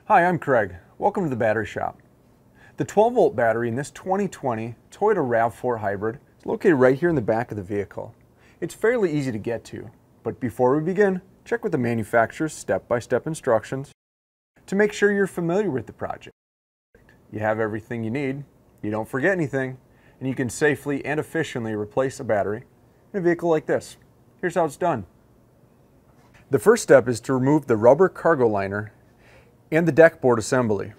Hi, I'm Craig. Welcome to the battery shop. The 12-volt battery in this 2020 Toyota RAV4 Hybrid is located right here in the back of the vehicle. It's fairly easy to get to, but before we begin, check with the manufacturer's step-by-step instructions to make sure you're familiar with the project. You have everything you need, you don't forget anything, and you can safely and efficiently replace a battery in a vehicle like this. Here's how it's done. The first step is to remove the rubber cargo liner and the deck board assembly.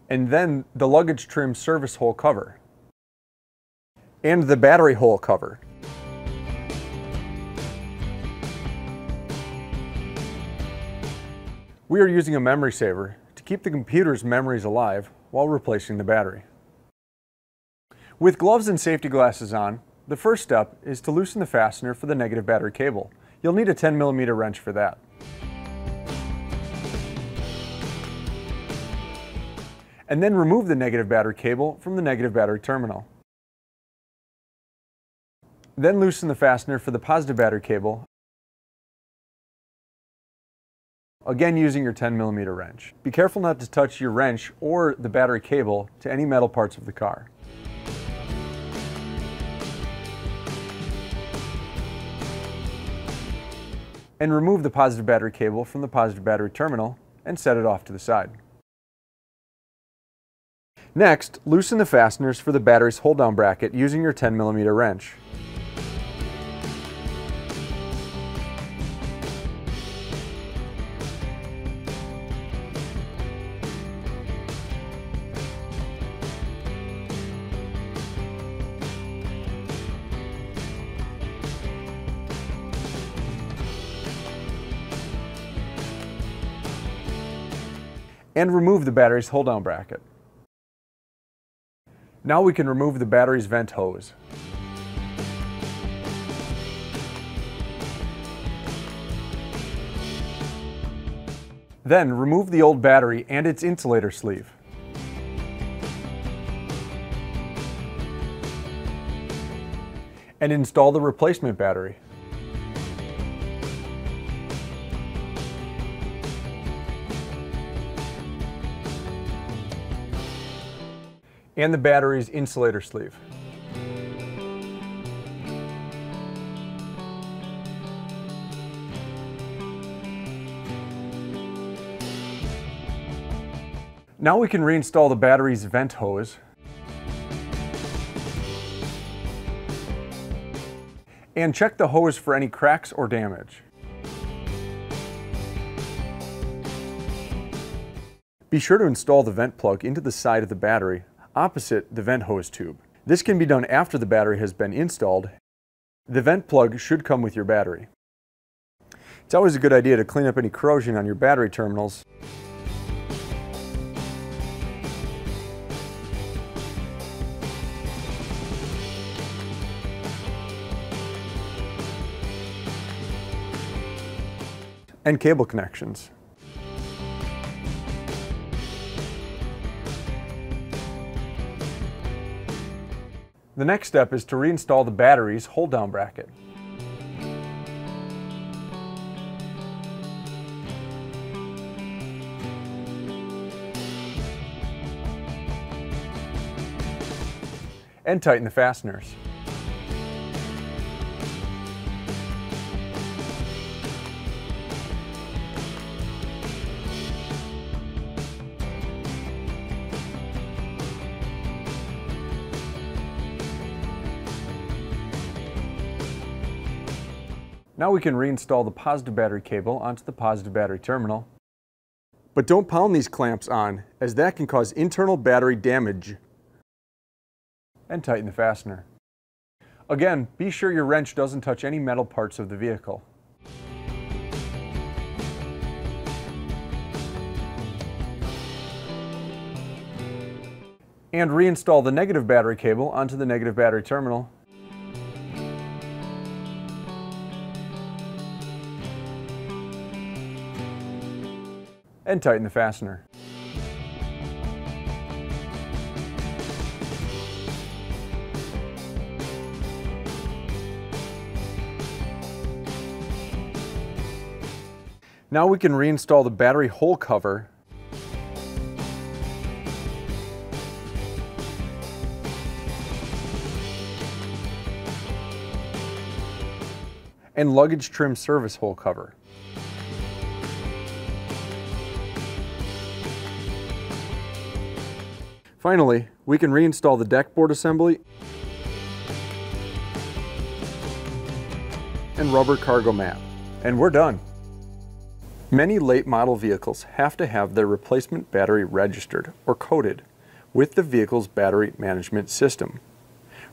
And then the luggage trim service hole cover and the battery hole cover. We are using a memory saver to keep the computer's memories alive while replacing the battery. With gloves and safety glasses on, the first step is to loosen the fastener for the negative battery cable. You'll need a 10mm wrench for that. And then remove the negative battery cable from the negative battery terminal. Then loosen the fastener for the positive battery cable, again using your 10mm wrench. Be careful not to touch your wrench or the battery cable to any metal parts of the car. And remove the positive battery cable from the positive battery terminal and set it off to the side. Next, loosen the fasteners for the battery's hold-down bracket using your 10mm wrench. And remove the battery's hold-down bracket. Now we can remove the battery's vent hose. Then remove the old battery and its insulator sleeve. And install the replacement battery. And the battery's insulator sleeve. Now we can reinstall the battery's vent hose and check the hose for any cracks or damage. Be sure to install the vent plug into the side of the battery opposite the vent hose tube. This can be done after the battery has been installed. The vent plug should come with your battery. It's always a good idea to clean up any corrosion on your battery terminals. And cable connections. The next step is to reinstall the battery's hold-down bracket. And tighten the fasteners. Now we can reinstall the positive battery cable onto the positive battery terminal. But don't pound these clamps on, as that can cause internal battery damage. And tighten the fastener. Again, be sure your wrench doesn't touch any metal parts of the vehicle. And reinstall the negative battery cable onto the negative battery terminal. And tighten the fastener. Now we can reinstall the battery hole cover and luggage trim service hole cover. Finally, we can reinstall the deck board assembly and rubber cargo mat. And we're done. Many late model vehicles have to have their replacement battery registered or coded with the vehicle's battery management system.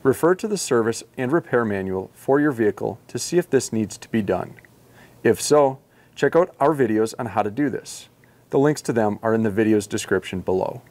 Refer to the service and repair manual for your vehicle to see if this needs to be done. If so, check out our videos on how to do this. The links to them are in the video's description below.